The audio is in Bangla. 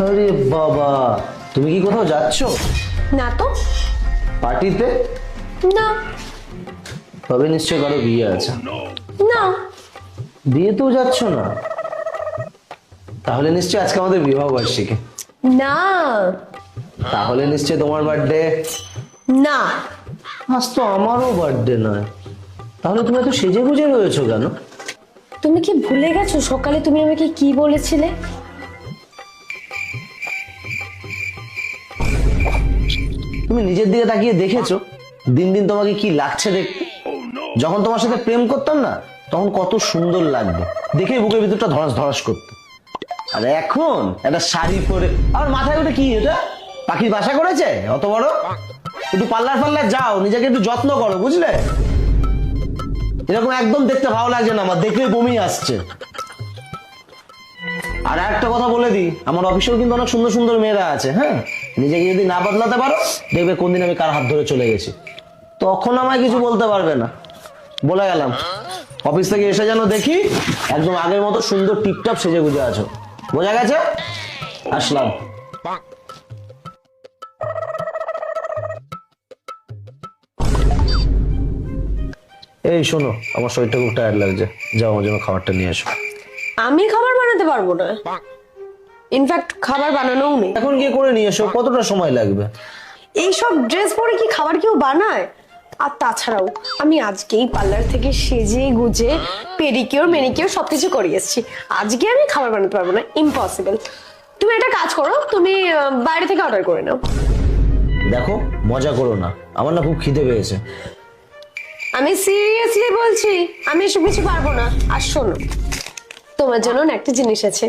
আরে বাবা, তুমি কি কোথাও যাচ্ছ? না তো। পার্টিতে? না। তবে নিশ্চয় কারো বিয়ে আছে। না। বিয়েতেও যাচ্ছ না? তাহলে নিশ্চয় আজকে আমাদের বিবাহ বার্ষিকী। না। তাহলে নিশ্চয় তোমার বার্থডে। না। আজ তো আমারও বার্থডে নয়। তাহলে তুমি এত সেজে গুজে রয়েছো কেন? তুমি কি ভুলে গেছো সকালে তুমি আমাকে কি বলেছিলে? তুমি নিজের দিকে তাকিয়ে দেখেছো দিন দিন তোমাকে কি লাগছে দেখতে? যখন তোমার সাথে প্রেম করতাম না, তখন কত সুন্দর লাগবে, দেখে বুকের ভিতরটা ধরাস ধরাস করতো। আর এখন একটা শাড়ি পরে, আর মাথায় ওটা কি, এটা পাখির বাসা করেছে অত বড়? একটু পার্লার ফার্লার যাও, নিজেকে একটু যত্ন করো, বুঝলে? এরকম একদম দেখতে ভালো লাগছে না আমার, দেখলে বমি আসছে। আর একটা কথা বলে দিই, আমার অফিসেও কিন্তু অনেক সুন্দর সুন্দর মেয়েরা আছে। হ্যাঁ, নিজেকে যদি না বদলাতে পারো, দেখবে কোনদিন আমি কার হাত ধরে চলে গেছি, তখন আমায় কিছু বলতে পারবে না। বলে গেলাম, অফিস থেকে এসে যেন দেখি একদম আগের মতো সুন্দর টিপটপ সেজে গুজে আছো। বোঝা গেছে? আসলাম। এই শোনো, আমার শরীরটা খুব টায়ার্ড লাগছে, যাও আমার জন্য খাবারটা নিয়ে এসো। আমি খাবার বানাতে পারবো না, ইনফ্যাক্ট খাবার বানানোও নেই। এখন গিয়ে করে নিয়ে এসো, কতটা সময় লাগবে? এইসব ড্রেস পরে কি খাবার কেউ বানায়? আর তাছাড়াও আমি আজকেই পার্লার থেকে সেজে গুজে পেডিকিওর ম্যানিকিওর সবকিছু করে এসেছি। আজকে আমি খাবার বানাতে পারবো না, ইম্পসিবল। তুমি একটা কাজ করো, তুমি বাইরে থেকে অর্ডার করে নাও। দেখো, মজা করো না, আমার না খুব খিদে পেয়েছে। আমি সিরিয়াসলি বলছি, আমি এসব কিছু পারবো না। আর শোনো, তোমার জন্য না একটা জিনিস আছে,